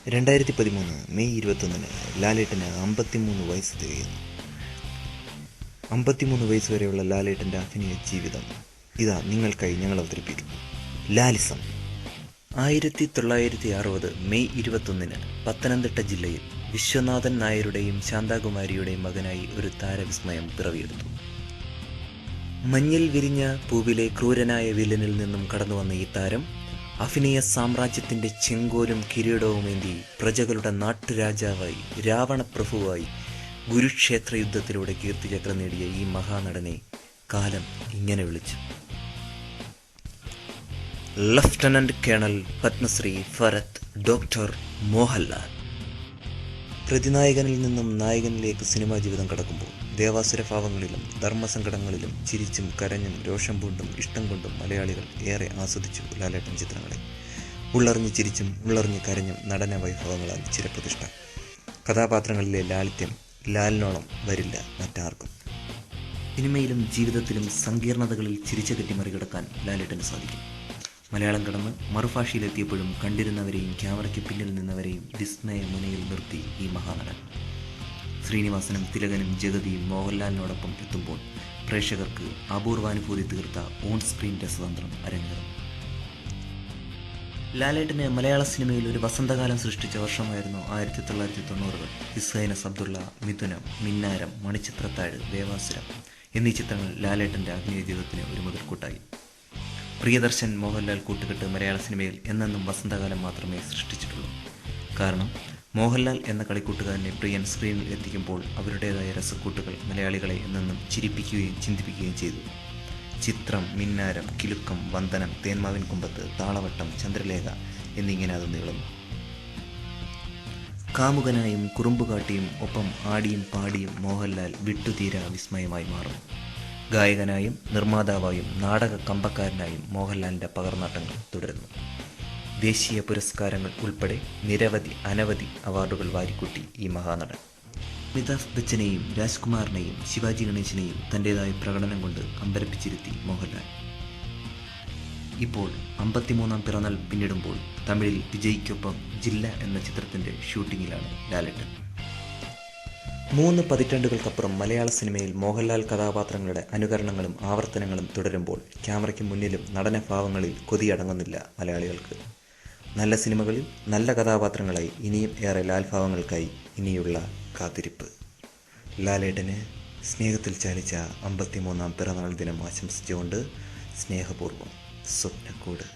2013 May 21 ലാലേട്ടന് 53 വയസ്സ് തികയുന്നു. 53 വയസ്സ് വരെയുള്ള ലാലേട്ടൻ്റെ അഭിനയ ജീവിതം ഇതാ നിങ്ങൾക്കായി ഞങ്ങൾ അവതരിപ്പിക്കുന്നു. ലാലിസം. 1960 മെയ് 21 പത്തനംതിട്ട ജില്ലയിൽ വിശ്വനാഥൻ നായരുടെയും ശാന്താകുമാരിയുടെയും മകനായി ഒരു താരവിസ്മയം പിറവിയെടുത്തു. മഞ്ഞിൽ വിരിഞ്ഞ പൂവിലെ ക്രൂരനായ വില്ലനിൽ നിന്നും കടന്നുവന്ന ഈ താരം അഭിനയ സാമ്രാജ്യത്തിൻ്റെ ചെങ്കോലും കിരീടവുമേന്തി പ്രജകളുടെ നാട്ടുരാജാവായി, രാവണപ്രഭുവായി കുരുക്ഷേത്ര യുദ്ധത്തിലൂടെ കീർത്തിചക്രം നേടിയ ഈ മഹാനടനെ കാലം ഇങ്ങനെ വിളിച്ചു: lieutenant colonel Padmashri Bharat doctor Mohanlal. പ്രതിനായകനിൽ നിന്നും നായകനിലേക്ക് സിനിമാ ജീവിതം കടക്കുമ്പോൾ ദേവാസുര ഭാവങ്ങളിലും ധർമ്മസങ്കടങ്ങളിലും ചിരിച്ചും കരഞ്ഞും രോഷം പൂണ്ടും ഇഷ്ടം കൊണ്ടും മലയാളികൾ ഏറെ ആസ്വദിച്ചു ലാലേട്ടൻ ചിത്രങ്ങളെ. ഉള്ളറിഞ്ഞ് ചിരിച്ചും ഉള്ളറിഞ്ഞ് കരഞ്ഞും നടന വൈഭവങ്ങളാൽ ചിരപ്രതിഷ്ഠ. കഥാപാത്രങ്ങളിലെ ലാളിത്യം ലാലിനോളം വരില്ല മറ്റാർക്കും. സിനിമയിലും ജീവിതത്തിലും സങ്കീർണതകളിൽ ചിരിച്ചുകെട്ടി മറികടക്കാൻ ലാലേട്ടന് സാധിക്കും. മലയാളം കടന്ന് മറുഭാഷയിലെത്തിയപ്പോഴും കണ്ടിരുന്നവരെയും ക്യാമറയ്ക്ക് പിന്നിൽ നിന്നവരെയും വിസ്മയ മുനയിൽ നിർത്തി ഈ മഹാനടൻ. ശ്രീനിവാസനും തിലകനും ജഗതിയും മോഹൻലാലിനോടൊപ്പം എത്തുമ്പോൾ പ്രേക്ഷകർക്ക് അപൂർവാനുഭൂതി തീർത്ത ഓൺ സ്ക്രീൻ രസതന്ത്രം അരങ്ങേറും. ലാലേട്ടന് മലയാള സിനിമയിൽ ഒരു വസന്തകാലം സൃഷ്ടിച്ച വർഷമായിരുന്നു 1990. ഹിസ്ഹൈനസ് അബ്ദുള്ള, മിഥുനം, മിന്നാരം, മണിച്ചിത്രത്താഴ്, ദേവാസുരം എന്നീ ചിത്രങ്ങൾ ലാലേട്ടൻ്റെ അഭിനയ ജീവിതത്തിന് ഒരു മുതൽക്കൂട്ടായി. പ്രിയദർശൻ മോഹൻലാൽ കൂട്ടുകെട്ട് മലയാള സിനിമയിൽ എന്നെന്നും വസന്തകാലം മാത്രമേ സൃഷ്ടിച്ചിട്ടുള്ളൂ. കാരണം മോഹൻലാൽ എന്ന കളിക്കൂട്ടുകാരനെ പ്രിയൻ സ്ക്രീനിൽ എത്തിക്കുമ്പോൾ അവരുടേതായ രസക്കൂട്ടുകൾ മലയാളികളെ എന്നെന്നും ചിരിപ്പിക്കുകയും ചിന്തിപ്പിക്കുകയും ചെയ്തു. ചിത്രം, മിന്നാരം, കിലുക്കം, വന്ദനം, തേന്മാവിൻ കുമ്പത്ത്, താളവട്ടം, ചന്ദ്രലേഖ എന്നിങ്ങനെ അത് നീളുന്നു. കാമുകനായും കുറുമ്പുകാട്ടിയും ഒപ്പം ആടിയും പാടിയും മോഹൻലാൽ വിട്ടുതീരാ വിസ്മയമായി മാറുന്നു. ഗായകനായും നിർമ്മാതാവായും നാടക കമ്പക്കാരനായും മോഹൻലാലിൻ്റെ പകർന്നാട്ടങ്ങൾ തുടരുന്നു. ദേശീയ പുരസ്കാരങ്ങൾ ഉൾപ്പെടെ അനവധി അവാർഡുകൾ വാരിക്കൂട്ടി ഈ മഹാനടൻ. അമിതാഭ് ബച്ചനെയും രാജ്കുമാറിനെയും ശിവാജി ഗണേശനെയും തൻ്റെതായ പ്രകടനം കൊണ്ട് അമ്പരപ്പിച്ചിരുത്തി മോഹൻലാൽ. ഇപ്പോൾ 53ാം പിറന്നാൾ പിന്നിടുമ്പോൾ തമിഴിൽ വിജയ്ക്കൊപ്പം ജില്ല എന്ന ചിത്രത്തിൻ്റെ ഷൂട്ടിങ്ങിലാണ് ലാലേട്ടൻ. 3 പതിറ്റാണ്ടുകൾക്കപ്പുറം മലയാള സിനിമയിൽ മോഹൻലാൽ കഥാപാത്രങ്ങളുടെ അനുകരണങ്ങളും ആവർത്തനങ്ങളും തുടരുമ്പോൾ ക്യാമറയ്ക്ക് മുന്നിലും നടനഭാവങ്ങളിൽ കൊതിയടങ്ങുന്നില്ല മലയാളികൾക്ക്. നല്ല സിനിമകളിൽ നല്ല കഥാപാത്രങ്ങളായി ഇനിയും ഏറെ ലാൽഭാവങ്ങൾക്കായി ഇനിയുള്ള കാത്തിരിപ്പ്. ലാലേട്ടന് സ്നേഹത്തിൽ ചാലിച്ച 53ാം പിറന്നാൾ ദിനം ആശംസിച്ചുകൊണ്ട് സ്നേഹപൂർവ്വം സ്വപ്നക്കൂട്.